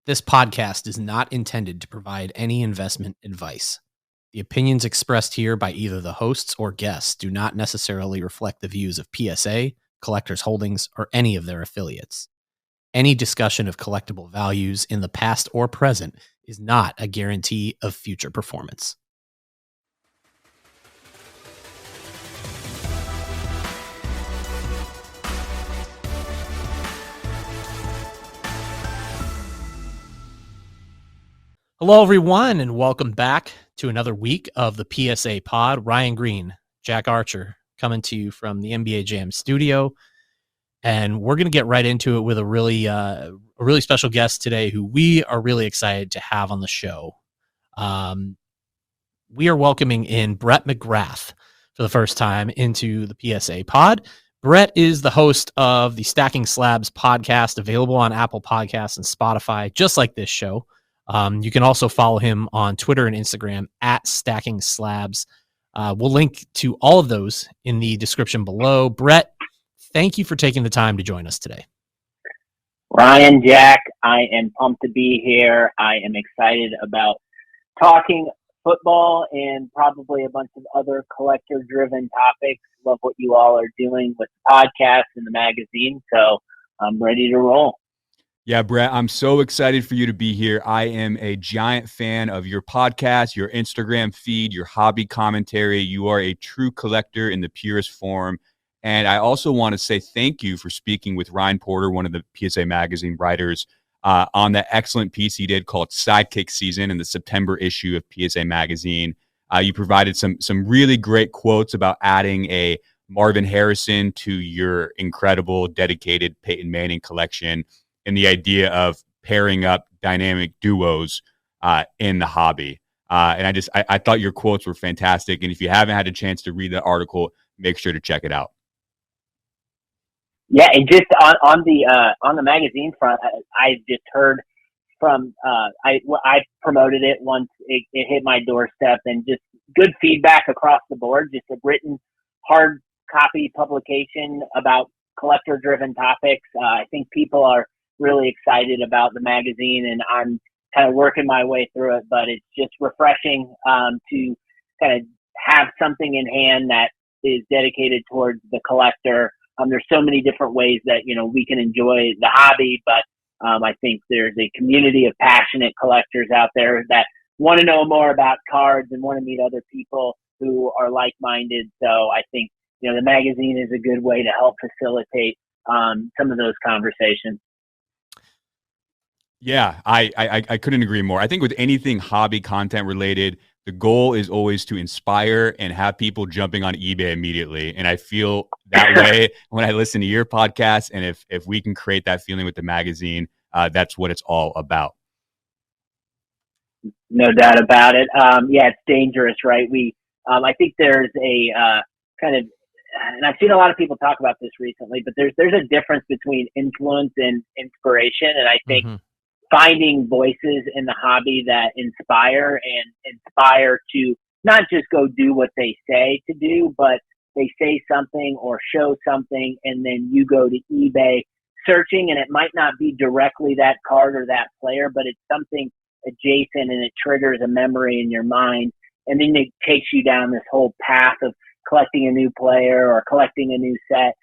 This podcast is not intended to provide any investment advice. The opinions expressed here by either the hosts or guests do not necessarily reflect the views of PSA, Collectors Holdings, or any of their affiliates. Any discussion of collectible values in the past or present is not a guarantee of future performance. Hello, everyone, and welcome back to another week of the PSA pod. Ryan Greene, Jack Archer, coming to you from the NBA Jam studio. And we're going to get right into it with a really special guest today who we are really excited to have on the show. We are welcoming in Brett McGrath for the first time into the PSA pod. Brett is the host of the Stacking Slabs podcast, available on Apple Podcasts and Spotify, just like this show. You can also follow him on Twitter and Instagram at Stacking Slabs. We'll link to all of those in the description below. Brett, thank you for taking the time to join us today. Ryan, Jack, I am pumped to be here. I am excited about talking football and probably a bunch of other collector-driven topics. Love what you all are doing with the podcast and the magazine, so I'm ready to roll. Yeah, Brett, I'm so excited for you to be here. I am a giant fan of your podcast, your Instagram feed, your hobby commentary. You are a true collector in the purest form. And I also want to say thank you for speaking with Ryan Porter, one of the PSA Magazine writers, on that excellent piece he did called Sidekick Season in the September issue of PSA Magazine. You provided some really great quotes about adding a Marvin Harrison to your incredible, dedicated Peyton Manning collection, and the idea of pairing up dynamic duos in the hobby. And I thought your quotes were fantastic. And if you haven't had a chance to read that article, make sure to check it out. Yeah, and just on the magazine front, I just heard from I promoted it once it hit my doorstep, and just good feedback across the board. Just a written hard copy publication about collector-driven topics. I think people are really excited about the magazine, and I'm kind of working my way through it, but it's just refreshing to kind of have something in hand that is dedicated towards the collector. There's so many different ways that, we can enjoy the hobby, but I think there's a community of passionate collectors out there that want to know more about cards and want to meet other people who are like-minded. So I think, the magazine is a good way to help facilitate some of those conversations. Yeah, I couldn't agree more. I think with anything hobby content related, the goal is always to inspire and have people jumping on eBay immediately. And I feel that way when I listen to your podcast. And if we can create that feeling with the magazine, that's what it's all about. No doubt about it. Yeah, it's dangerous, right? I think there's a kind of, and I've seen a lot of people talk about this recently, but there's a difference between influence and inspiration. And I think finding voices in the hobby that inspire to not just go do what they say to do, but they say something or show something, and then you go to eBay searching, and it might not be directly that card or that player, but it's something adjacent, and it triggers a memory in your mind, and then it takes you down this whole path of collecting a new player or collecting a new set.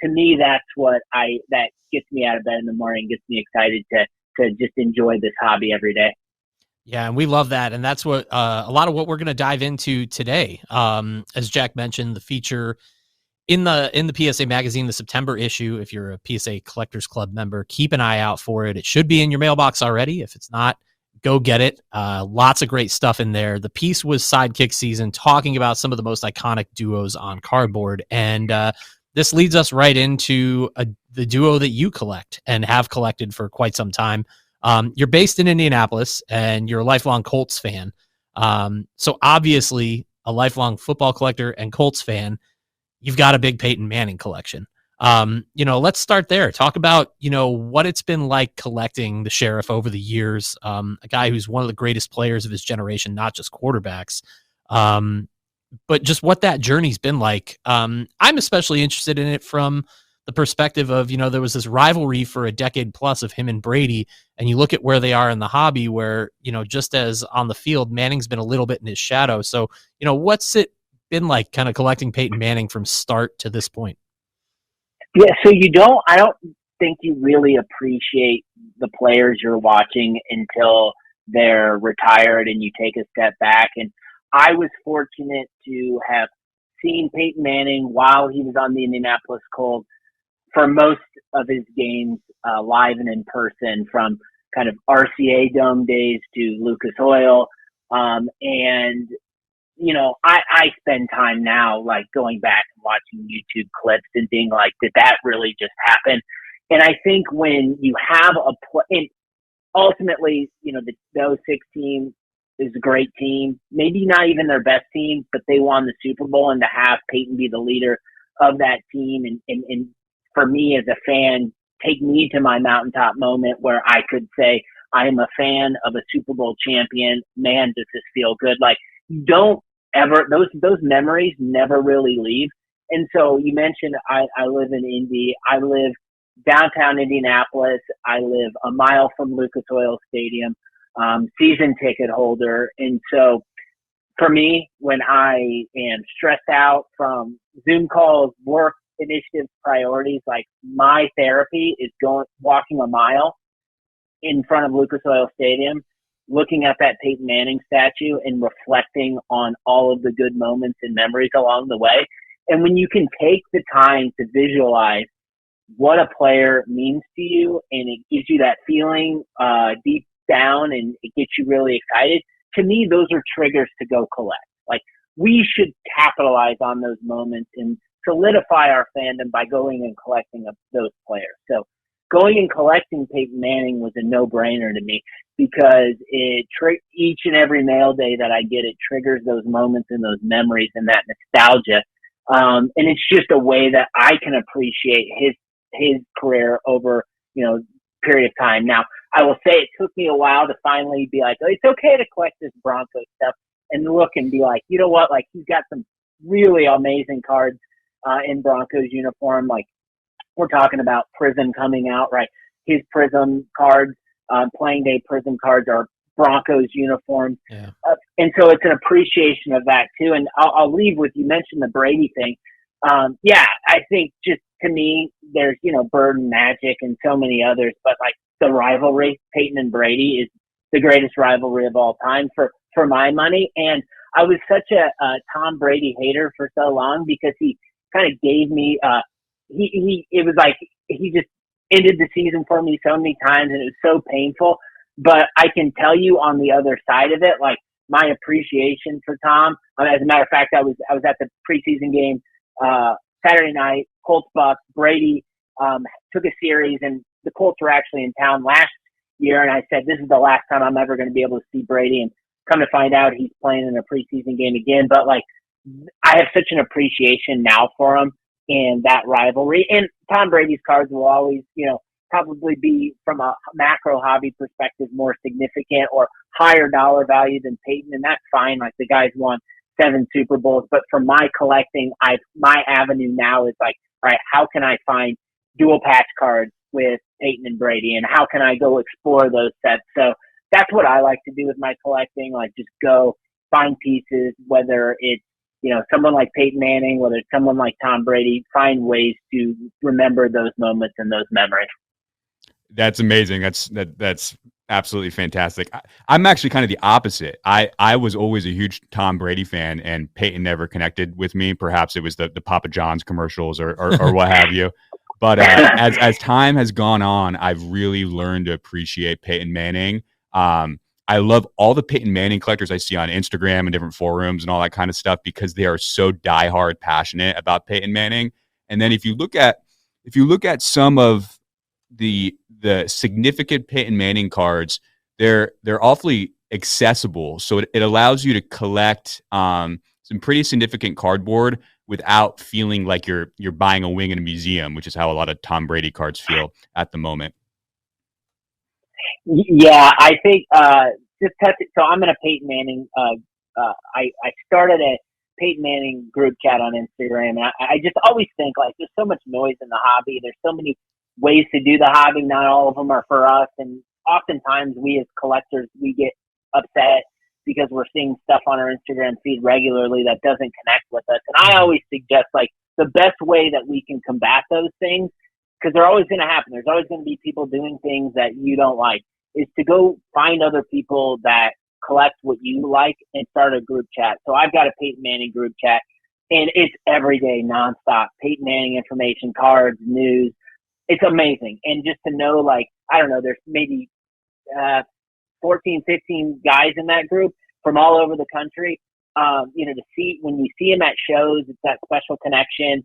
To me, that's what that gets me out of bed in the morning, gets me excited to just enjoy this hobby every day. Yeah, and we love that. And that's what a lot of what we're going to dive into today. As Jack mentioned, the feature in the PSA Magazine, the September issue. If you're a PSA Collectors Club member, keep an eye out for it. It should be in your mailbox already. If it's not, go get it. Lots of great stuff in there. The piece was Sidekick Season, talking about some of the most iconic duos on cardboard. And this leads us right into the duo that you collect and have collected for quite some time. You're based in Indianapolis, and you're a lifelong Colts fan. So obviously a lifelong football collector and Colts fan, you've got a big Peyton Manning collection. Let's start there. Talk about, what it's been like collecting the Sheriff over the years. A guy who's one of the greatest players of his generation, not just quarterbacks. But just what that journey's been like. I'm especially interested in it from the perspective of, there was this rivalry for a decade plus of him and Brady, and you look at where they are in the hobby where, just as on the field, Manning's been a little bit in his shadow. So, what's it been like kind of collecting Peyton Manning from start to this point? Yeah, so I don't think you really appreciate the players you're watching until they're retired and you take a step back. And I was fortunate to have seen Peyton Manning while he was on the Indianapolis Colts for most of his games live and in person, from kind of RCA Dome days to Lucas Oil. And, I spend time now like going back and watching YouTube clips and being like, did that really just happen? And I think when you have and ultimately, the 06 team is a great team, maybe not even their best team, but they won the Super Bowl, and to have Peyton be the leader of that team and for me as a fan, take me to my mountaintop moment where I could say, I am a fan of a Super Bowl champion. Man, does this feel good. Like, you don't ever, those memories never really leave. And so you mentioned I live in Indy. I live downtown Indianapolis. I live a mile from Lucas Oil Stadium, season ticket holder. And so for me, when I am stressed out from Zoom calls, work, initiatives, priorities, like my therapy is walking a mile in front of Lucas Oil Stadium, looking at that Peyton Manning statue and reflecting on all of the good moments and memories along the way. And when you can take the time to visualize what a player means to you, and it gives you that feeling deep down and it gets you really excited, to me, those are triggers to go collect. Like, we should capitalize on those moments and solidify our fandom by going and collecting those players. So going and collecting Peyton Manning was a no-brainer to me, because each and every mail day that I get, it triggers those moments and those memories and that nostalgia. And it's just a way that I can appreciate his career over, period of time. Now, I will say it took me a while to finally be like, oh, it's okay to collect this Broncos stuff, and look and be like, you know what? Like, he's got some really amazing cards in Broncos uniform. Like, we're talking about Prism coming out, right? His Prism cards, playing day Prism cards are Broncos uniforms. Yeah. And so it's an appreciation of that too. And I'll leave with, you mentioned the Brady thing. I think just to me, there's, Bird and Magic and so many others, but like the rivalry, Peyton and Brady, is the greatest rivalry of all time for my money. And I was such a Tom Brady hater for so long, because he kind of gave me, it was like he just ended the season for me so many times, and it was so painful. But I can tell you on the other side of it, like, my appreciation for Tom. As a matter of fact, I was at the preseason game Saturday night, Colts Bucks. Brady took a series, and the Colts were actually in town last year, and I said, this is the last time I'm ever going to be able to see Brady. And come to find out, he's playing in a preseason game again. But like, I have such an appreciation now for him and that rivalry. And Tom Brady's cards will always, probably be, from a macro hobby perspective, more significant or higher dollar value than Peyton, and that's fine. Like, the guy's won 7 Super Bowls, but for my collecting, my avenue now is like, all right, how can I find dual patch cards with Peyton and Brady, and how can I go explore those sets? So that's what I like to do with my collecting. Like, just go find pieces, whether it's, someone like Peyton Manning, whether it's someone like Tom Brady, find ways to remember those moments and those memories. That's amazing. That's absolutely fantastic. I'm actually kind of the opposite. I was always a huge Tom Brady fan, and Peyton never connected with me. Perhaps it was the Papa John's commercials or what have you. But as time has gone on, I've really learned to appreciate Peyton Manning. I love all the Peyton Manning collectors I see on Instagram and different forums and all that kind of stuff, because they are so diehard passionate about Peyton Manning. And then if you look at some of the significant Peyton Manning cards, they're awfully accessible. So it allows you to collect some pretty significant cardboard without feeling like you're buying a wing in a museum, which is how a lot of Tom Brady cards feel at the moment. Yeah, I think so I'm in a Peyton Manning. I started a Peyton Manning group chat on Instagram. And I just always think, like, there's so much noise in the hobby. There's so many ways to do the hobby. Not all of them are for us. And oftentimes we as collectors, we get upset because we're seeing stuff on our Instagram feed regularly that doesn't connect with us. And I always suggest, like, the best way that we can combat those things, because they're always going to happen. There's always going to be people doing things that you don't like, is to go find other people that collect what you like and start a group chat. So I've got a Peyton Manning group chat, and it's every day, nonstop. Peyton Manning information, cards, news. It's amazing. And just to know, like, I don't know, there's maybe 14, 15 guys in that group from all over the country. To see, when you see them at shows, it's that special connection.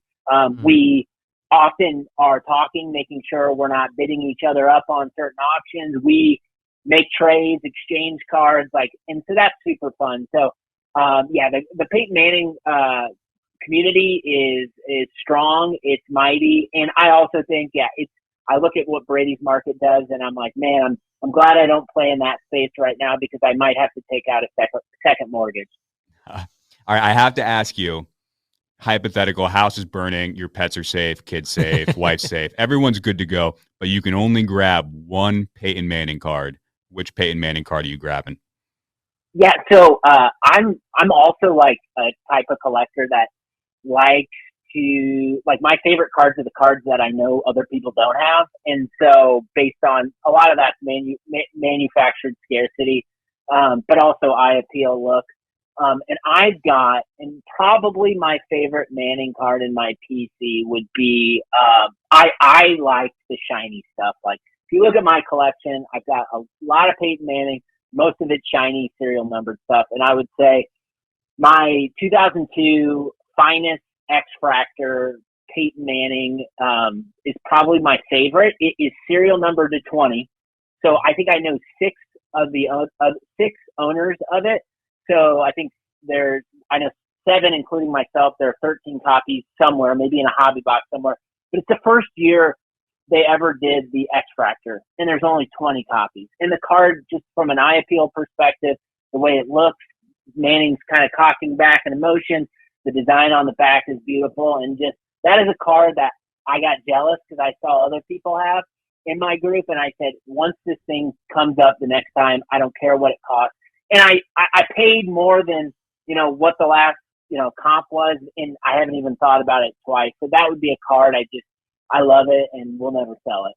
We often are talking, making sure we're not bidding each other up on certain auctions. We make trades, exchange cards, and so that's super fun. So, the Peyton Manning community is strong. It's mighty. And I also think, I look at what Brady's Market does, and I'm like, man, I'm glad I don't play in that space right now, because I might have to take out a second mortgage. All right, I have to ask you, hypothetical, house is burning, your pets are safe, kids safe, wife's safe, everyone's good to go, but you can only grab one Peyton Manning card. Which Peyton Manning card are you grabbing? Yeah, so I'm also like a type of collector that likes to, like, my favorite cards are the cards that I know other people don't have, and so based on a lot of that's manufactured scarcity, but also eye appeal look. And I've got, and probably my favorite Manning card in my PC would be, I like the shiny stuff. Like, if you look at my collection, I've got a lot of Peyton Manning, most of it shiny serial numbered stuff. And I would say my 2002 finest X-Fractor Peyton Manning is probably my favorite. It is serial numbered to 20. So I think I know six owners of it. So I think I know 7, including myself. There are 13 copies somewhere, maybe in a hobby box somewhere. But it's the first year they ever did the X-Fractor, and there's only 20 copies. And the card, just from an eye appeal perspective, the way it looks, Manning's kind of cocking back in emotion. The design on the back is beautiful. And just, that is a card that I got jealous because I saw other people have in my group. And I said, once this thing comes up the next time, I don't care what it costs. And I paid more than, what the last, comp was, and I haven't even thought about it twice. So that would be a card I love it, and we'll never sell it.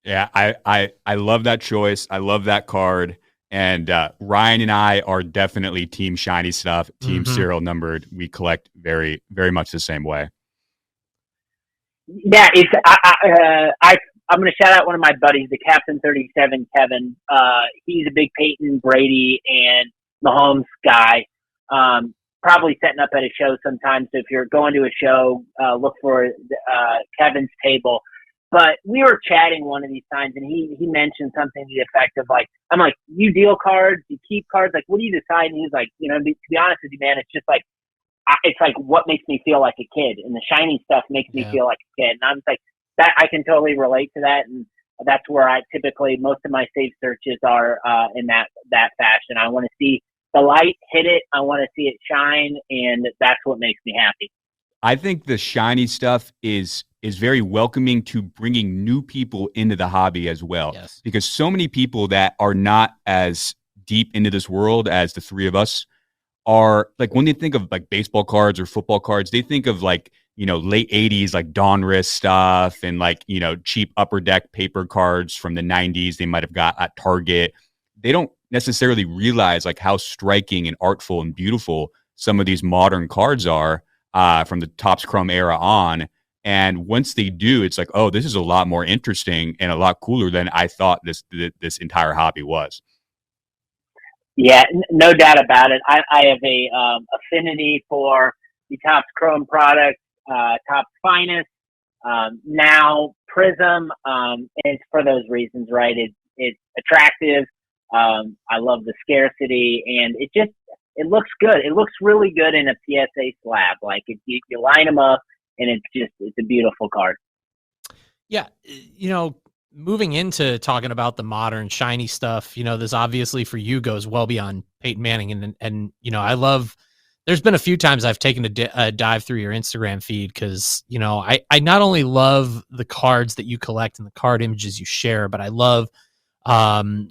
Yeah, I love that choice. I love that card. And Ryan and I are definitely team shiny stuff, team serial numbered. We collect very, very much the same way. Yeah, I'm going to shout out one of my buddies, the Captain 37, Kevin. He's a big Peyton, Brady, and Mahomes guy. Probably setting up at a show sometime. So if you're going to a show, look for Kevin's table. But we were chatting one of these times, and he mentioned something to the effect of, like, I'm like, you deal cards, you keep cards, like, what do you decide? And he's like, to be honest with you, man, it's just like, it's like what makes me feel like a kid, and the shiny stuff makes me feel like a kid. And I'm like, that I can totally relate to that, and that's where I typically, most of my save searches are in that fashion. I want to see the light hit it, I want to see it shine, and that's what makes me happy. I think the shiny stuff is very welcoming to bringing new people into the hobby as well. Yes. Because so many people that are not as deep into this world as the three of us are, like, when they think of like baseball cards or football cards, they think of like, late 80s, like Donruss stuff and like, cheap upper deck paper cards from the 90s they might have got at Target. They don't necessarily realize like how striking and artful and beautiful some of these modern cards are from the Topps Chrome era on. And once they do, it's like, oh, this is a lot more interesting and a lot cooler than I thought this entire hobby was. Yeah, no doubt about it. I have a affinity for the Topps Chrome product, Topps Finest, now Prism, and it's for those reasons, right? It's attractive. I love the scarcity, and it looks good. It looks really good in a PSA slab. Like, you line them up, and it's a beautiful card. Yeah, moving into talking about the modern shiny stuff, this obviously for you goes well beyond Peyton Manning, and I love there's been a few times I've taken a dive through your Instagram feed because, you know, I not only love the cards that you collect and the card images you share, but I love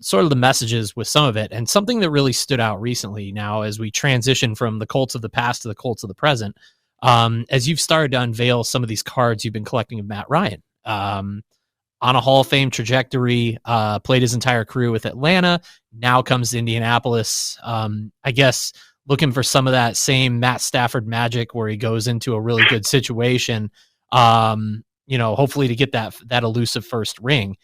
sort of the messages with some of it. And something that really stood out recently now as we transition from the Colts of the past to the Colts of the present, as you've started to unveil some of these cards you've been collecting of Matt Ryan. On a Hall of Fame trajectory, played his entire career with Atlanta, now comes to Indianapolis. I guess looking for some of that same Matt Stafford magic where he goes into a really good situation, you know, hopefully to get that elusive first ring.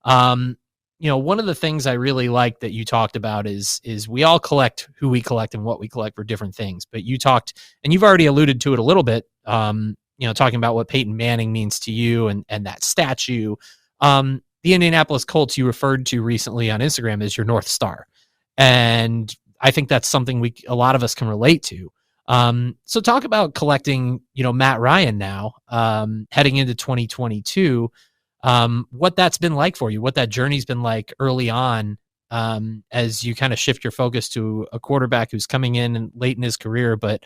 You know, one of the things I really like that you talked about is we all collect who we collect and what we collect for different things. But you talked, and you've already alluded to it a little bit, you know, talking about what Peyton Manning means to you and that statue. The Indianapolis Colts you referred to recently on Instagram as your North Star. And I think that's something a lot of us can relate to. So talk about collecting, you know, Matt Ryan now, heading into 2022, what that's been like for you, what that journey's been like early on, as you kind of shift your focus to a quarterback who's coming in and late in his career, but,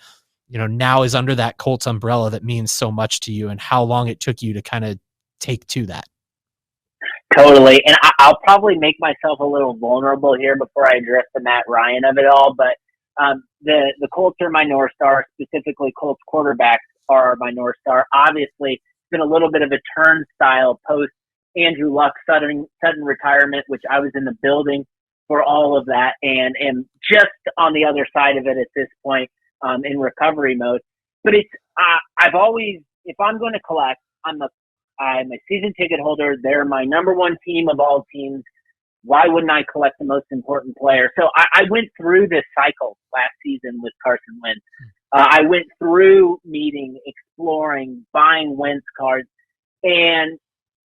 you know, now is under that Colts umbrella that means so much to you, and how long it took you to kind of take to that. Totally. And I'll probably make myself a little vulnerable here before I address the Matt Ryan of it all. But the Colts are my North Star, specifically Colts quarterbacks are my North Star. Obviously, it's been a little bit of a turnstile post Andrew Luck's sudden retirement, which I was in the building for all of that and am just on the other side of it at this point, in recovery mode. But it's I've always, if I'm going to collect, I'm a season ticket holder. They're my number one team of all teams. Why wouldn't I collect the most important player? So I went through this cycle last season with Carson Wentz. I went through meeting, exploring, buying Wentz cards, and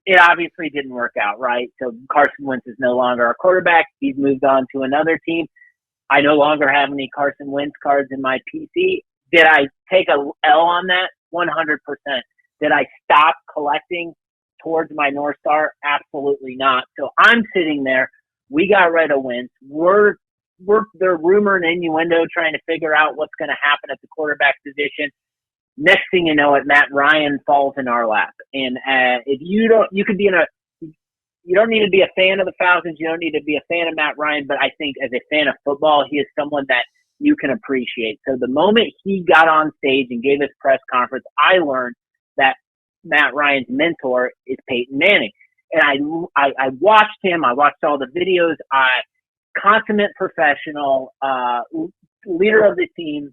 it obviously didn't work out, right? So Carson Wentz is no longer our quarterback. He's moved on to another team. I no longer have any Carson Wentz cards in my PC. Did I take a L on that? 100%. Did I stop collecting towards my North Star? Absolutely not. So I'm sitting there. We got rid of Wentz. They're rumor and innuendo trying to figure out what's going to happen at the quarterback position. Next thing you know, Matt Ryan falls in our lap. And if you don't need to be a fan of the Falcons. You don't need to be a fan of Matt Ryan. But I think as a fan of football, he is someone that you can appreciate. So the moment he got on stage and gave his press conference, I learned that Matt Ryan's mentor is Peyton Manning. And I watched him. I watched all the videos. Consummate professional, leader of the team,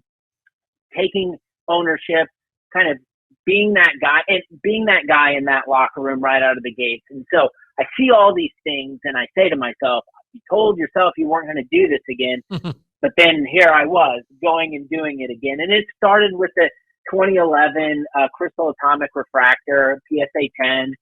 taking ownership, kind of being that guy in that locker room right out of the gates. And so I see all these things and I say to myself, you told yourself you weren't going to do this again. But then here I was going and doing it again. And it started with the 2011 Crystal Atomic Refractor, PSA 10,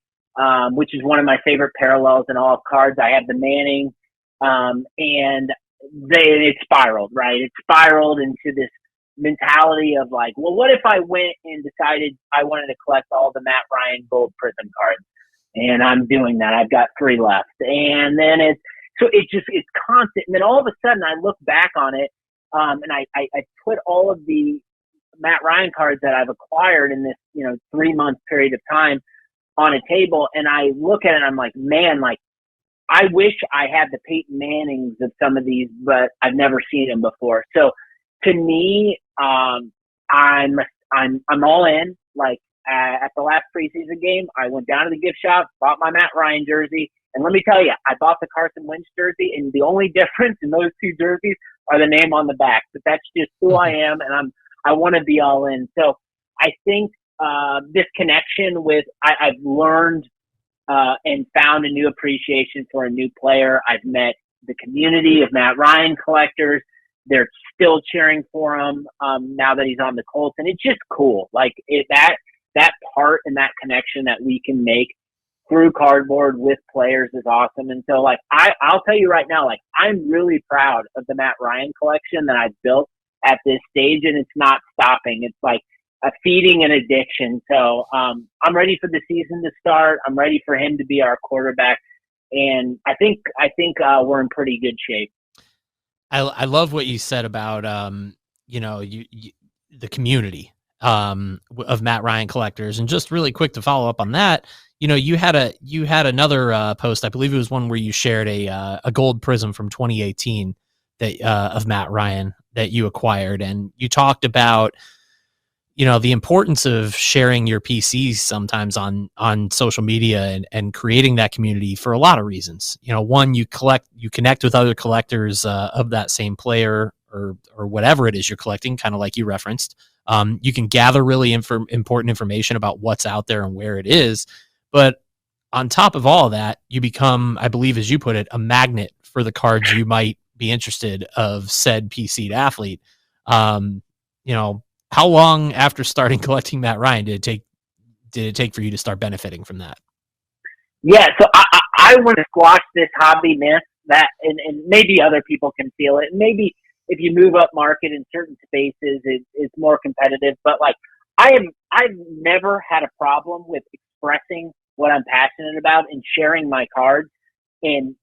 which is one of my favorite parallels in all of cards. I have the Manning, and it spiraled, right? It spiraled into this mentality of like, well, what if I went and decided I wanted to collect all the Matt Ryan Gold Prism cards? And I'm doing that. I've got 3 left. And then it's constant. And then all of a sudden I look back on it, and I put all of the Matt Ryan cards that I've acquired in this, 3-month period of time on a table. And I look at it and I'm like, man, like I wish I had the Peyton Mannings of some of these, but I've never seen them before. So to me, I'm all in. Like at the last preseason game, I went down to the gift shop, bought my Matt Ryan jersey. And let me tell you, I bought the Carson Wentz jersey, and the only difference in those 2 jerseys are the name on the back. But that's just who I am, and I want to be all in. So I think this connection with I've learned and found a new appreciation for a new player. I've met the community of Matt Ryan collectors. They're still cheering for him now that he's on the Colts, and it's just cool. Like that part and that connection that we can make through cardboard with players is awesome. And so like I'll tell you right now, like I'm really proud of the Matt Ryan collection that I've built at this stage, and it's not stopping. It's like a feeding an addiction. So I'm ready for the season to start. I'm ready for him to be our quarterback, and I think we're in pretty good shape. I love what you said about you the community of Matt Ryan collectors. And just really quick to follow up on that, you had another post, I believe it was one where you shared a gold prism from 2018 that of Matt Ryan that you acquired, and you talked about the importance of sharing your PCs sometimes on social media and creating that community for a lot of reasons. One, you connect with other collectors of that same player or whatever it is you're collecting, kind of like you referenced. You can gather really important information about what's out there and where it is. But on top of all of that, you become, I believe, as you put it, a magnet for the cards you might be interested of said PC'd athlete. How long after starting collecting Matt Ryan did it take for you to start benefiting from that? Yeah, so I want to squash this hobby myth that, and maybe other people can feel it. Maybe if you move up market in certain spaces, it's more competitive. But like, I've never had a problem with expressing what I'm passionate about and sharing my cards and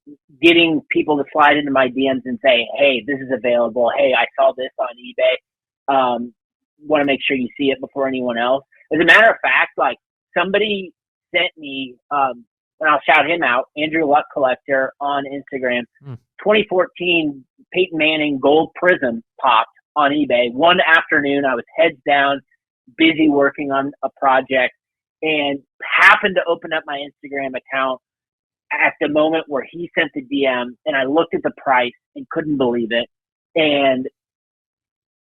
getting people to slide into my DMs and say, "Hey, this is available. Hey, I saw this on eBay. Want to make sure you see it before anyone else." As a matter of fact, like, somebody sent me, and I'll shout him out, Andrew Luck Collector on Instagram. 2014 Peyton Manning gold prism popped on eBay. One afternoon, I was heads down, busy working on a project, and happened to open up my Instagram account at the moment where he sent the DM, and I looked at the price and couldn't believe it, and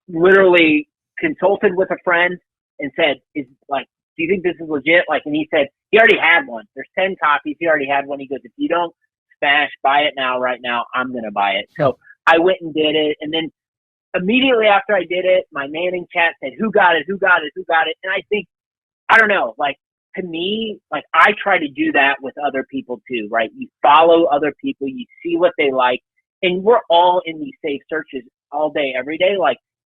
literally consulted with a friend and said, "Do you think this is legit?" And he said he already had one. There's 10 copies. He already had one. He goes, "If you don't smash, buy it now, right now, I'm going to buy it." So I went and did it. And then immediately after I did it, my Manning chat said, "Who got it? Who got it? Who got it?" And I think, I don't know, to me, I try to do that with other people too, right? You follow other people, you see what they like, and we're all in these safe searches all day, every day.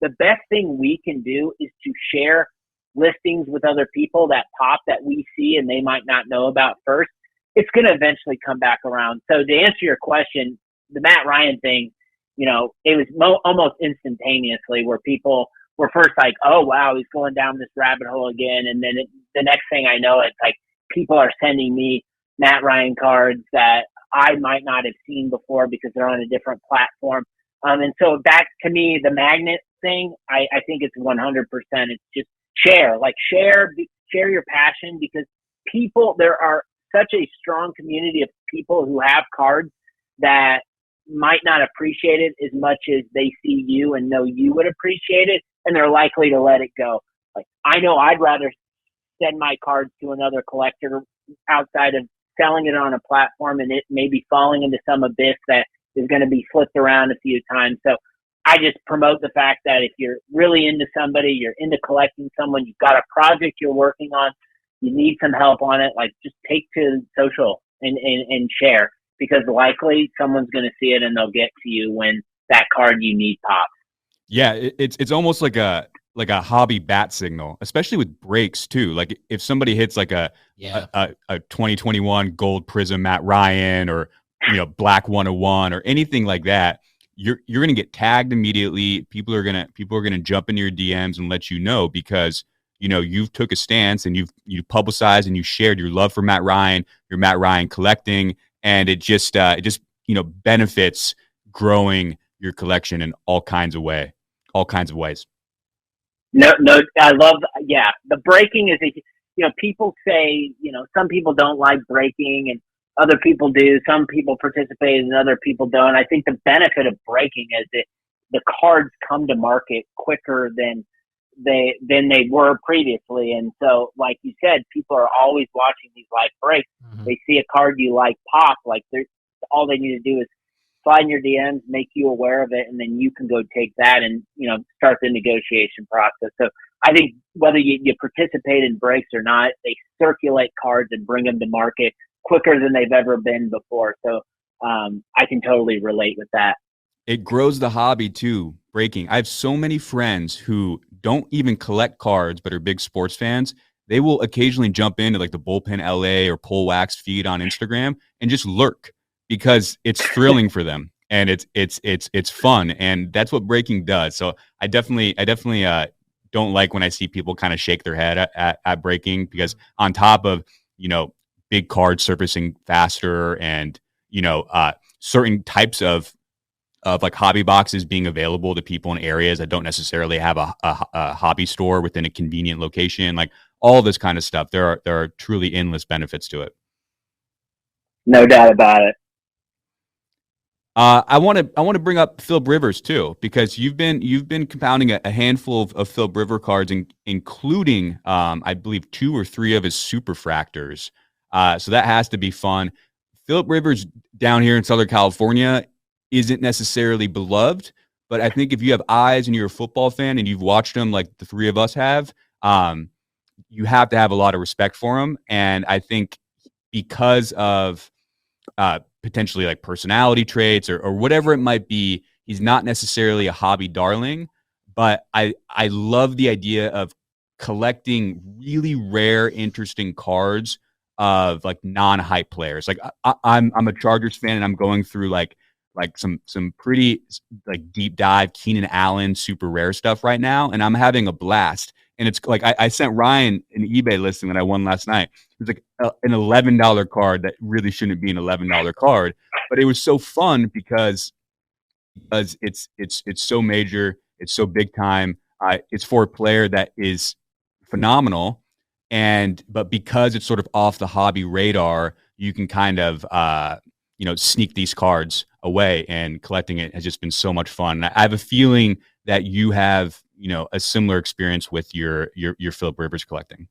The best thing we can do is to share listings with other people that pop that we see and they might not know about first. It's going to eventually come back around. So to answer your question, the Matt Ryan thing, it was almost instantaneously where people were first like, "Oh, wow, he's going down this rabbit hole again." And then the next thing I know, it's like people are sending me Matt Ryan cards that I might not have seen before because they're on a different platform. And so that, to me, the magnet thing, I think it's 100%. It's just share your passion, because there are such a strong community of people who have cards that might not appreciate it as much as they see you and know you would appreciate it, and they're likely to let it go. I know I'd rather send my cards to another collector outside of selling it on a platform and it maybe falling into some abyss that is going to be flipped around a few times. So I just promote the fact that if you're really into somebody, you're into collecting someone, you've got a project you're working on, you need some help on it, just take to social and share, because likely someone's going to see it and they'll get to you when that card you need pops. Yeah, it's almost like a hobby bat signal, especially with breaks too. If somebody hits a 2021 gold prism Matt Ryan or Black 101 or anything like that, you're going to get tagged immediately. People are going to jump into your DMs and let you know, because you've took a stance and you publicized and you shared your love for Matt Ryan, your Matt Ryan collecting, and it just benefits growing your collection in all kinds of ways. No, I love, the breaking is, people say, some people don't like breaking and other people do. Some people participate and other people don't. I think the benefit of breaking is that the cards come to market quicker than they were previously. And so, like you said, people are always watching these live breaks. Mm-hmm. They see a card you like pop, all they need to do is slide in your DMs, make you aware of it, and then you can go take that and, start the negotiation process. So I think whether you participate in breaks or not, they circulate cards and bring them to market quicker than they've ever been before. So I can totally relate with that. It grows the hobby too, breaking. I have so many friends who don't even collect cards but are big sports fans. They will occasionally jump into the Bullpen LA or Pull Wax feed on Instagram and just lurk, because it's thrilling for them and it's fun, and that's what breaking does. So I definitely don't like when I see people kind of shake their head at breaking, because on top of, big cards surfacing faster and, certain types of like hobby boxes being available to people in areas that don't necessarily have a hobby store within a convenient location, like all this kind of stuff. There are truly endless benefits to it. No doubt about it. I want to bring up Philip Rivers too, because you've been compounding a handful of Philip Rivers cards, including I believe 2 or 3 of his superfractors. So that has to be fun. Philip Rivers down here in Southern California isn't necessarily beloved, but I think if you have eyes and you're a football fan and you've watched him like the 3 of us have, you have to have a lot of respect for him. And I think because of potentially like personality traits or whatever it might be, he's not necessarily a hobby darling, but I love the idea of collecting really rare, interesting cards of like non-hype players. Like I'm a Chargers fan, and I'm going through like some pretty like deep dive Keenan Allen super rare stuff right now, and I'm having a blast. And it's like I sent Ryan an eBay listing that I won last night. It was like an $11 card that really shouldn't be an $11 card, but it was so fun because it's so major, it's so big time. It's for a player that is phenomenal, but because it's sort of off the hobby radar, you can kind of sneak these cards away, and collecting it has just been so much fun. I have a feeling that you have, a similar experience with your Philip Rivers collecting.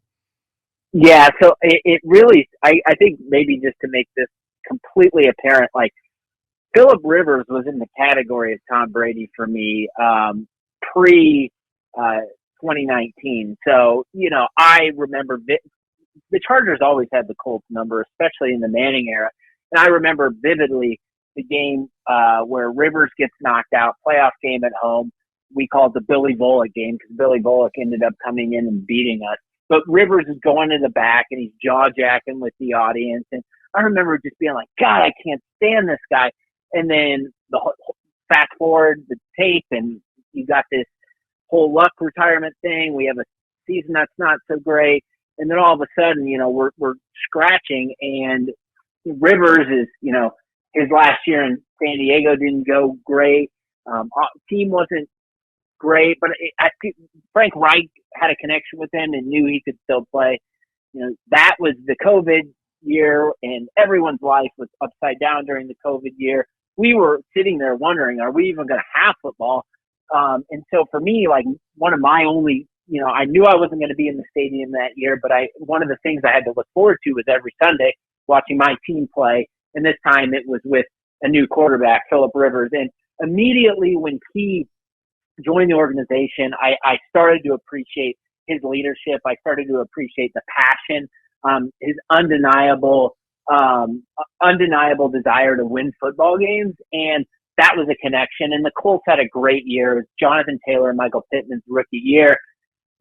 Yeah. So it really, I think maybe just to make this completely apparent, like Philip Rivers was in the category of Tom Brady for me, pre 2019. So, I remember the Chargers always had the Colts number, especially in the Manning era. And I remember vividly the game where Rivers gets knocked out, playoff game at home. We called the Billy Volek game because Billy Volek ended up coming in and beating us. But Rivers is going to the back and he's jaw-jacking with the audience. And I remember just being like, God, I can't stand this guy. And then fast forward the tape, and you got this whole Luck retirement thing. We have a season that's not so great. And then all of a sudden, we're scratching, and Rivers is, his last year in San Diego didn't go great. Team wasn't great, but I think Frank Reich had a connection with him and knew he could still play. That was the COVID year, and everyone's life was upside down during the COVID year. We were sitting there wondering, are we even going to have football? And so for me, like one of my only, I knew I wasn't going to be in the stadium that year, but one of the things I had to look forward to was every Sunday watching my team play. And this time it was with a new quarterback, Philip Rivers. And immediately when he joined the organization, I started to appreciate his leadership. I started to appreciate the passion, his undeniable desire to win football games. And that was a connection. And the Colts had a great year. It was Jonathan Taylor and Michael Pittman's rookie year.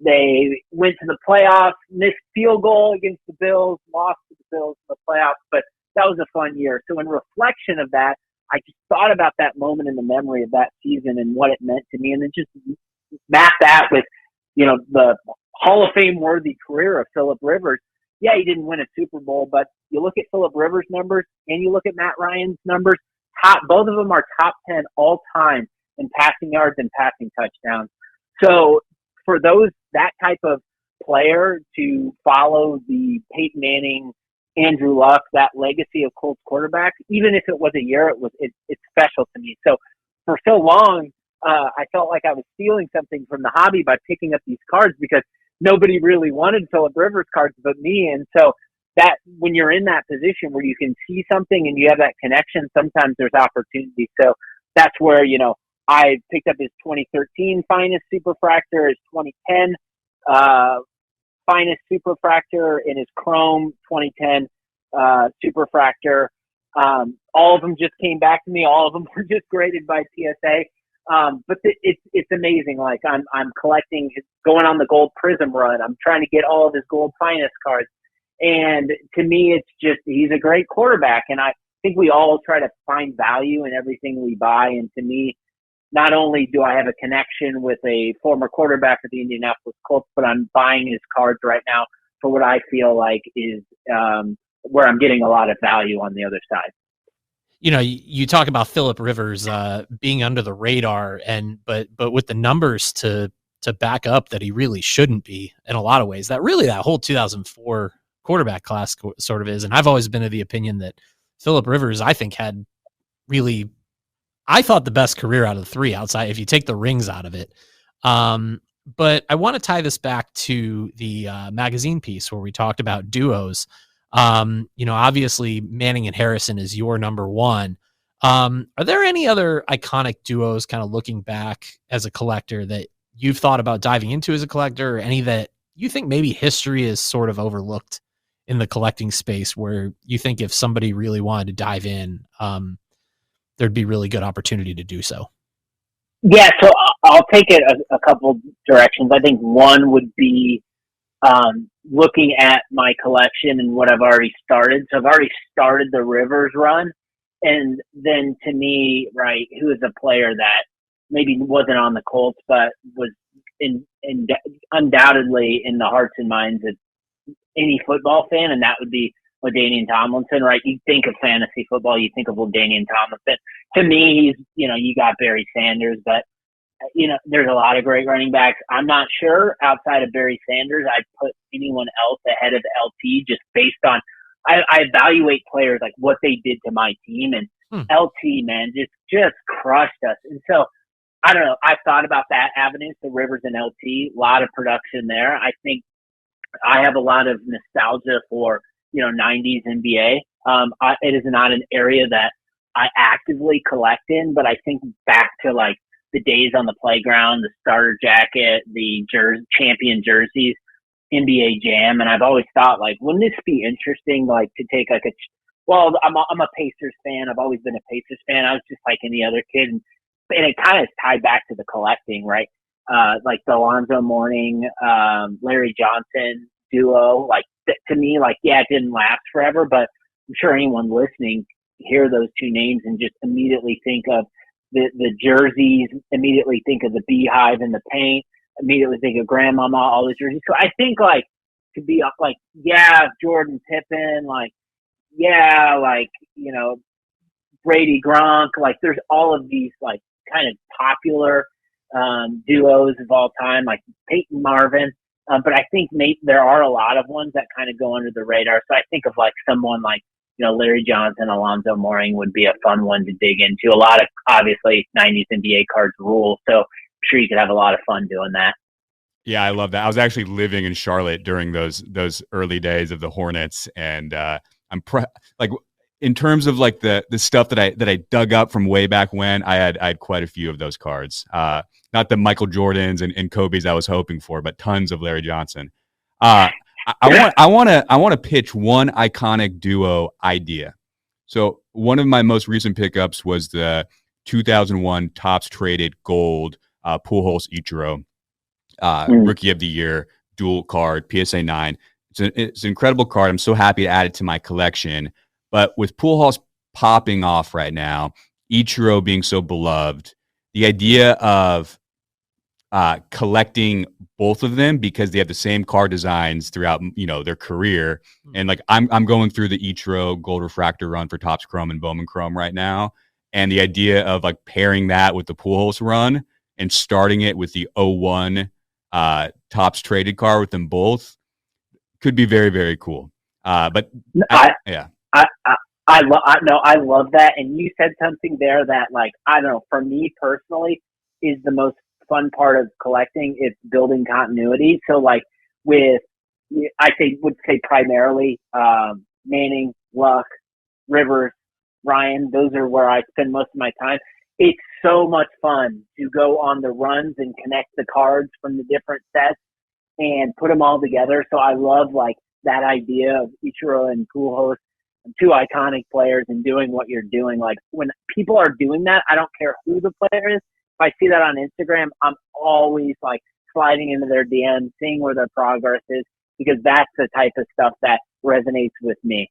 They went to the playoffs, missed field goal against the Bills, lost to the Bills in the playoffs, but that was a fun year. So in reflection of that, I just thought about that moment in the memory of that season and what it meant to me, and then just map that with, the Hall of Fame worthy career of Philip Rivers. Yeah, he didn't win a Super Bowl, but you look at Philip Rivers' numbers and you look at Matt Ryan's numbers, both of them are top 10 all time in passing yards and passing touchdowns. So for that type of player to follow the Peyton Manning, Andrew Luck, that legacy of Colts quarterback, even if it was a year, it's special to me. So for so long, I felt like I was stealing something from the hobby by picking up these cards because nobody really wanted Philip Rivers cards but me. And so that when you're in that position where you can see something and you have that connection, sometimes there's opportunity. So that's where, I picked up his 2013 finest superfractor, his 2010 finest superfractor, and his Chrome 2010 superfractor. All of them just came back to me. All of them were just graded by PSA. But it's amazing. Like I'm collecting, going on the gold prism run. I'm trying to get all of his gold finest cards. And to me, it's just, he's a great quarterback. And I think we all try to find value in everything we buy. And to me, not only do I have a connection with a former quarterback of the Indianapolis Colts, but I'm buying his cards right now for what I feel like is where I'm getting a lot of value on the other side. You know, you talk about Phillip Rivers being under the radar, but with the numbers to back up that he really shouldn't be in a lot of ways. That whole 2004 quarterback class sort of is, and I've always been of the opinion that Phillip Rivers, I think, had really, I thought, the best career out of the three outside if you take the rings out of it. But I want to tie this back to the magazine piece where we talked about duos. You know, obviously Manning and Harrison is your number one. Are there any other iconic duos kind of looking back as a collector that you've thought about diving into as a collector, or any that you think maybe history is sort of overlooked in the collecting space where you think if somebody really wanted to dive in, there'd be really good opportunity to do so? Yeah, so I'll take it a couple directions. I think one would be looking at my collection and what I've already started. So I've already started the Rivers run. And then to me, right, who is a player that maybe wasn't on the Colts, but was undoubtedly in the hearts and minds of any football fan, and that would be LaDainian Tomlinson, right? You think of fantasy football, you think of LaDainian Tomlinson. To me, he's, you got Barry Sanders, but, there's a lot of great running backs. I'm not sure outside of Barry Sanders, I'd put anyone else ahead of LT just based on, I evaluate players like what they did to my team, and LT, man, just crushed us. And so, I don't know, I've thought about that avenue, so Rivers and LT, a lot of production there. I think I have a lot of nostalgia for, 90s NBA. It is not an area that I actively collect in, but I think back to like the days on the playground, the starter jacket, the champion jerseys, NBA Jam. And I've always thought, like, wouldn't this be interesting, like, to take like I'm a Pacers fan. I've always been a Pacers fan. I was just like any other kid. And it kind of is tied back to the collecting, right? Like the Alonzo Mourning, Larry Johnson duo, like, to me, like, yeah, it didn't last forever, but I'm sure anyone listening hear those two names and just immediately think of the jerseys, immediately think of the beehive and the paint, immediately think of grandmama, all the jerseys. So I think, like, to be like, yeah, Jordan Pippen, like, yeah, like, Brady Gronk, like, there's all of these like kind of popular duos of all time, like Peyton Marvin. But I think there are a lot of ones that kind of go under the radar. So I think of like someone like, Larry Johnson, Alonzo Mourning would be a fun one to dig into. A lot of, obviously, 90s NBA cards rule. So I'm sure you could have a lot of fun doing that. Yeah, I love that. I was actually living in Charlotte during those early days of the Hornets. And I'm like, in terms of like the stuff that I dug up from way back when, I had quite a few of those cards. Not the Michael Jordans and Kobe's I was hoping for, but tons of Larry Johnson. I want to pitch one iconic duo idea. So one of my most recent pickups was the 2001 Topps Traded Gold Pujols Ichiro, Rookie of the Year, dual card, PSA 9. It's an incredible card. I'm so happy to add it to my collection. But with Pujols popping off right now, Ichiro being so beloved, the idea of collecting both of them because they have the same card designs throughout, their career. And like I'm going through the Ichiro Gold Refractor run for Topps Chrome and Bowman Chrome right now. And the idea of like pairing that with the Pujols run and starting it with the 01 Topps Traded card with them both could be very, very cool. But I love that. And you said something there that, like, I don't know, for me personally, is the most fun part of collecting. It's building continuity. So, like, would say primarily Manning, Luck, Rivers, Ryan. Those are where I spend most of my time. It's so much fun to go on the runs and connect the cards from the different sets and put them all together. So I love, like, that idea of Ichiro and Pujols, two iconic players, and doing what you're doing. Like, when people are doing that, I don't care who the player is. If I see that on Instagram, I'm always like sliding into their DMs, seeing where their progress is, because that's the type of stuff that resonates with me.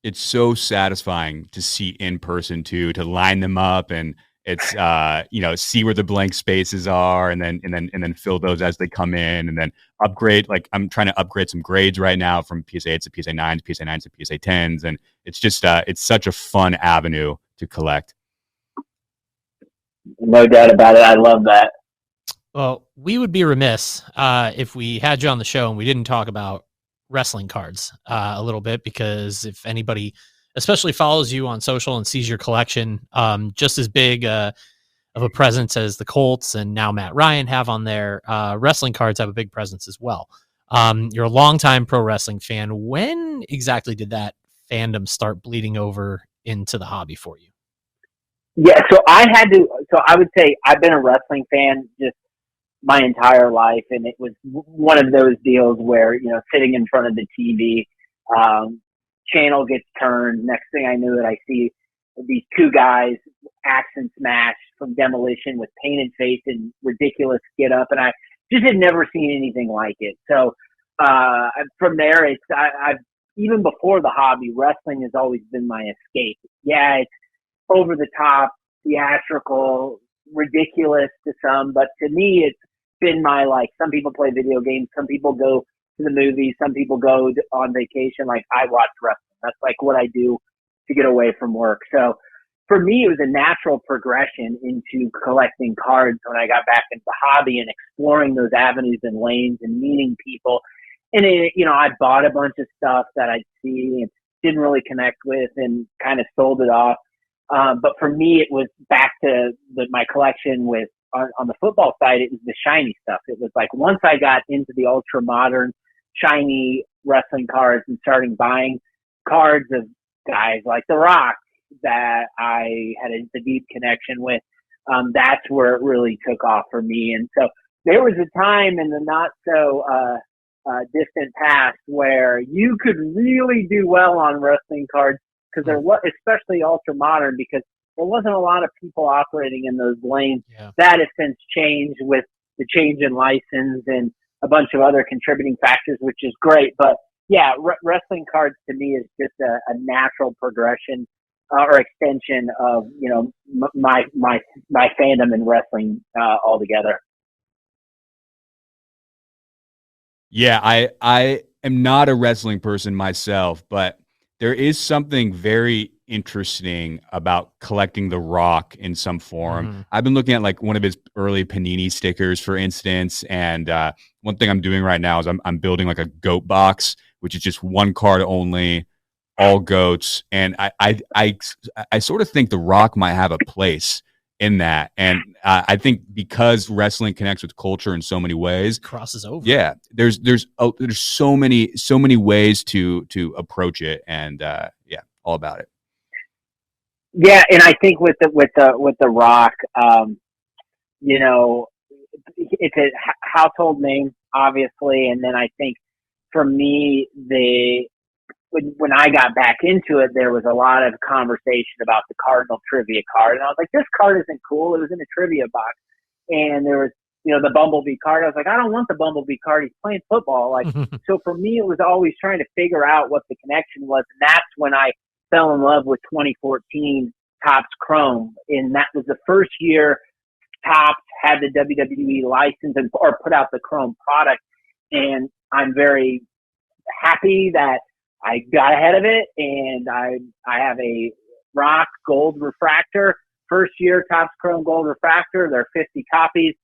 It's so satisfying to see in person too, to line them up and It's see where the blank spaces are, and then fill those as they come in, and then upgrade. Like I'm trying to upgrade some grades right now from PSA 8s to PSA 9s, PSA 9s to PSA 10s, and it's just it's such a fun avenue to collect. No doubt about it. I love that. Well, we would be remiss if we had you on the show and we didn't talk about wrestling cards a little bit, because if anybody especially follows you on social and sees your collection, just as big of a presence as the Colts and now Matt Ryan have on there, wrestling cards have a big presence as well. You're a longtime pro wrestling fan. When exactly did that fandom start bleeding over into the hobby for you? Yeah, so I would say I've been a wrestling fan just my entire life, and it was one of those deals where, sitting in front of the TV, channel gets turned. Next thing I knew, I see these two guys axe and smash from Demolition with painted face and ridiculous get up, and I just had never seen anything like it. So from there, I've even before the hobby, wrestling has always been my escape. Yeah, it's over the top, theatrical, ridiculous to some, but to me, it's been my, like, some people play video games, some people go to the movies, some people go on vacation. Like, I watch wrestling. That's like what I do to get away from work. So for me, it was a natural progression into collecting cards when I got back into the hobby and exploring those avenues and lanes and meeting people. And I bought a bunch of stuff that I'd see and didn't really connect with and kind of sold it off. But for me, it was back to my collection with on the football side. It was the shiny stuff. It was like once I got into the ultra modern shiny wrestling cards and starting buying cards of guys like The Rock that I had a deep connection with, that's where it really took off for me. And so there was a time in the not so distant past where you could really do well on wrestling cards, because there was, especially ultra modern, because there wasn't a lot of people operating in those lanes. Yeah. That has since changed with the change in license and a bunch of other contributing factors, which is great. But yeah, wrestling cards to me is just a natural progression or extension of, my fandom in wrestling altogether. Yeah, I am not a wrestling person myself, but there is something very interesting about collecting The Rock in some form. Mm-hmm. I've been looking at like one of his early Panini stickers, for instance, and one thing I'm doing right now is I'm building like a goat box, which is just one card only, all goats, and I sort of think The Rock might have a place in that, and I think because wrestling connects with culture in so many ways, crosses over. Yeah, there's so many ways to approach it, and yeah, all about it. Yeah, and I think with the Rock, it's a household name, obviously, and then I think for me, when I got back into it, there was a lot of conversation about the Cardinal trivia card. And I was like, this card isn't cool. It was in a trivia box. And there was, the Bumblebee card. I was like, I don't want the Bumblebee card. He's playing football. Like, so for me, it was always trying to figure out what the connection was. And that's when I fell in love with 2014 Topps Chrome. And that was the first year Topps had the WWE license or put out the Chrome product. And I'm very happy that I got ahead of it, and I have a Rock Gold Refractor, first year Topps Chrome Gold Refractor. There are 50 copies.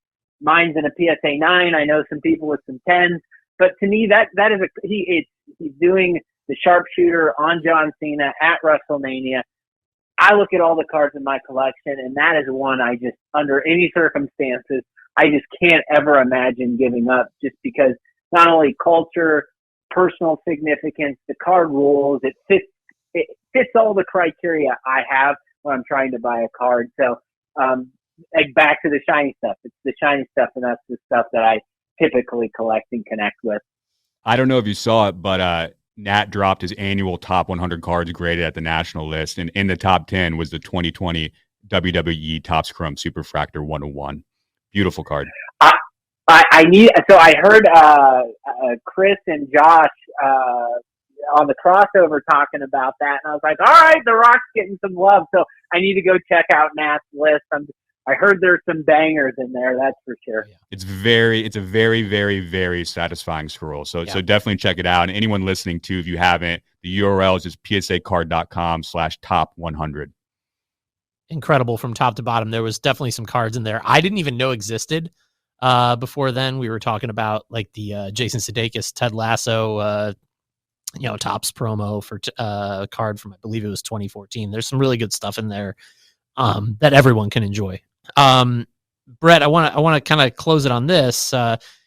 Mine's in a PSA 9. I know some people with some 10s, but to me that is he's doing the sharpshooter on John Cena at WrestleMania. I look at all the cards in my collection, and that is one I just, under any circumstances, I just can't ever imagine giving up, just because not only culture, personal significance, the card rules, it fits all the criteria I have when I'm trying to buy a card. So back to the shiny stuff. It's the shiny stuff, and that's the stuff that I typically collect and connect with. I don't know if you saw it, but Nat dropped his annual top 100 cards graded at the national list, and in the top 10 was the 2020 WWE Topps Chrome Superfractor 101. Beautiful card. I heard Chris and Josh on the crossover talking about that, and I was like, all right, The Rock's getting some love, so I need to go check out Nat's list. I heard there's some bangers in there, that's for sure. It's a very, very, very satisfying scroll. So definitely check it out. And anyone listening too, if you haven't, the URL is just psacard.com/top100. Incredible from top to bottom. There was definitely some cards in there I didn't even know existed. Before then, we were talking about like the Jason Sudeikis, Ted Lasso, Topps promo for a card from, I believe it was 2014. There's some really good stuff in there that everyone can enjoy. Brett, I want to kind of close it on this.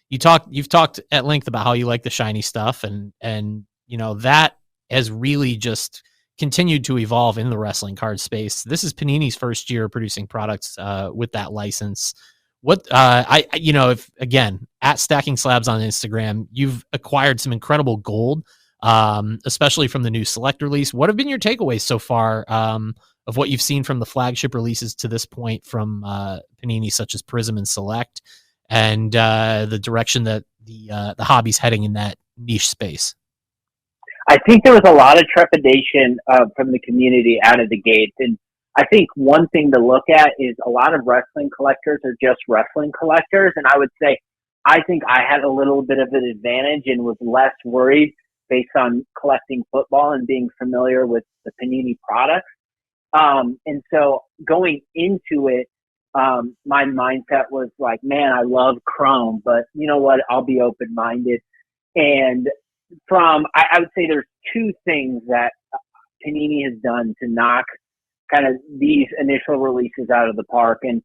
You've talked at length about how you like the shiny stuff, and that has really just continued to evolve in the wrestling card space. This is Panini's first year producing products with that license. What if again at Stacking Slabs on Instagram, you've acquired some incredible gold, especially from the new select release. What have been your takeaways so far of what you've seen from the flagship releases to this point from Panini, such as Prism and Select, and the direction that the hobby's heading in that niche space? I think there was a lot of trepidation from the community out of the gate. And I think one thing to look at is a lot of wrestling collectors are just wrestling collectors. And I would say, I think I had a little bit of an advantage and was less worried based on collecting football and being familiar with the Panini products. And so going into it, my mindset was like, man, I love Chrome, but you know what? I'll be open-minded. And I would say there's two things that Panini has done to knock kind of these initial releases out of the park. And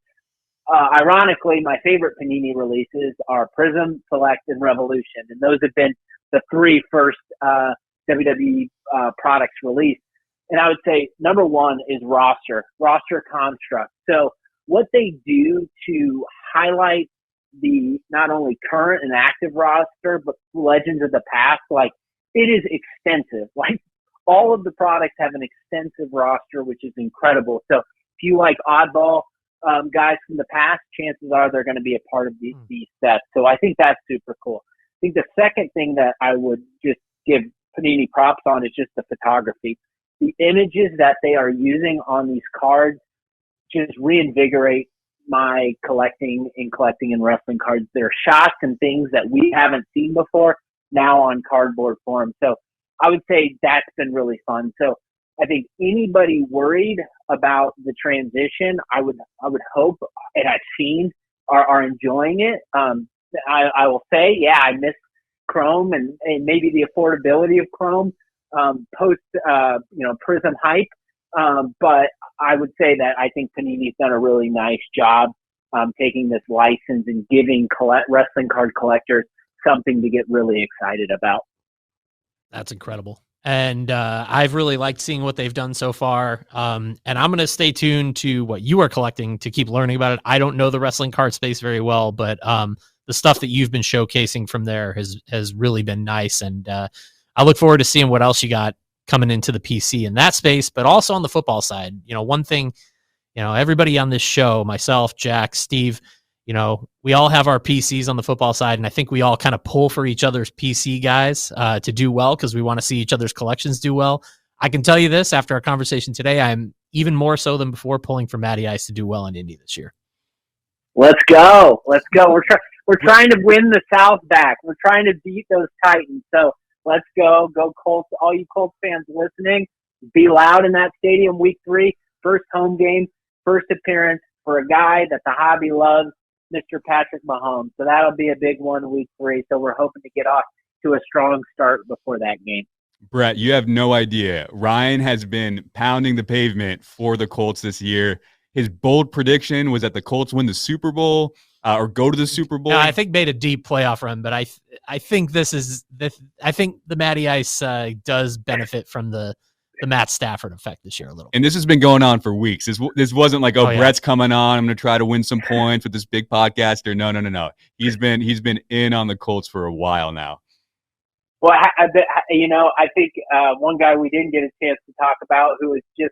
ironically, my favorite Panini releases are Prism, Select, and Revolution. And those have been the three first WWE products released. And I would say number one is roster construct. So what they do to highlight the not only current and active roster, but legends of the past, like it is extensive. Like all of the products have an extensive roster, which is incredible. So if you like oddball guys from the past, chances are they're going to be a part of these sets. So I think that's super cool. I think the second thing that I would just give Panini props on is just the photography. The images that they are using on these cards just reinvigorate my collecting and wrestling cards. There are shots and things that we haven't seen before now on cardboard form. So I would say that's been really fun. So I think anybody worried about the transition, I would hope, and I've seen, are enjoying it. I will say, yeah, I miss Chrome and maybe the affordability of Chrome post Prism hype. But I would say that I think Panini's done a really nice job taking this license and giving wrestling card collectors something to get really excited about. That's incredible. And I've really liked seeing what they've done so far. And I'm going to stay tuned to what you are collecting to keep learning about it. I don't know the wrestling card space very well, but the stuff that you've been showcasing from there has really been nice. And I look forward to seeing what else you got coming into the PC in that space, but also on the football side. One thing, everybody on this show, myself, Jack, Steve, we all have our PCs on the football side, and I think we all kind of pull for each other's PC guys to do well because we want to see each other's collections do well. I can tell you this, after our conversation today, I'm even more so than before pulling for Matty Ice to do well in Indy this year. Let's go. We're trying to win the South back. We're trying to beat those Titans. So let's go. Go Colts. All you Colts fans listening, be loud in that stadium week 3. First home game, first appearance for a guy that the hobby loves, Mr. Patrick Mahomes. So that'll be a big one week 3. So we're hoping to get off to a strong start before that game. Brett, you have no idea. Ryan has been pounding the pavement for the Colts this year. His bold prediction was that the Colts win the Super Bowl or go to the Super Bowl. No, I think made a deep playoff run, but I think I think the Matty Ice does benefit from the Matt Stafford effect this year a little. And this has been going on for weeks. This wasn't like, yeah. Brett's coming on, I'm going to try to win some points with this big podcaster. No. He's been in on the Colts for a while now. Well, I think one guy we didn't get a chance to talk about who was just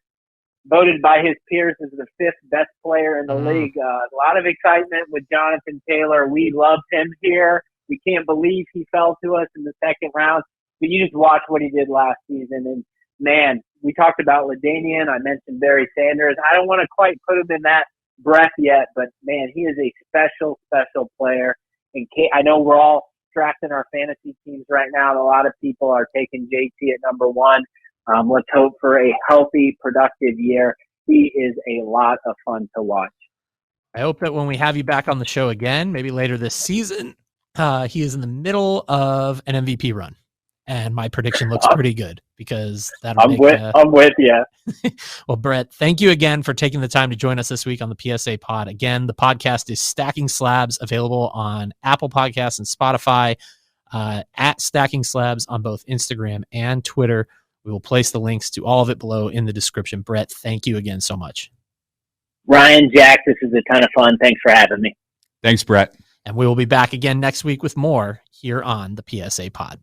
voted by his peers as the 5th best player in the league. A lot of excitement with Jonathan Taylor. We loved him here. We can't believe he fell to us in the second round. but you just watch what he did last season. And man, we talked about LaDainian. I mentioned Barry Sanders. I don't want to quite put him in that breath yet, but man, he is a special, special player. And I know we're all drafting our fantasy teams right now, and a lot of people are taking JT at number 1. Let's hope for a healthy, productive year. He is a lot of fun to watch. I hope that when we have you back on the show again, maybe later this season, he is in the middle of an MVP run. And my prediction looks pretty good because that'll I'm with you. Well, Brett, thank you again for taking the time to join us this week on the PSA Pod. Again, the podcast is Stacking Slabs, available on Apple Podcasts and Spotify, at Stacking Slabs on both Instagram and Twitter. We will place the links to all of it below in the description. Brett, thank you again so much. Ryan, Jack, this is a ton of fun. Thanks for having me. Thanks, Brett. And we will be back again next week with more here on the PSA Pod.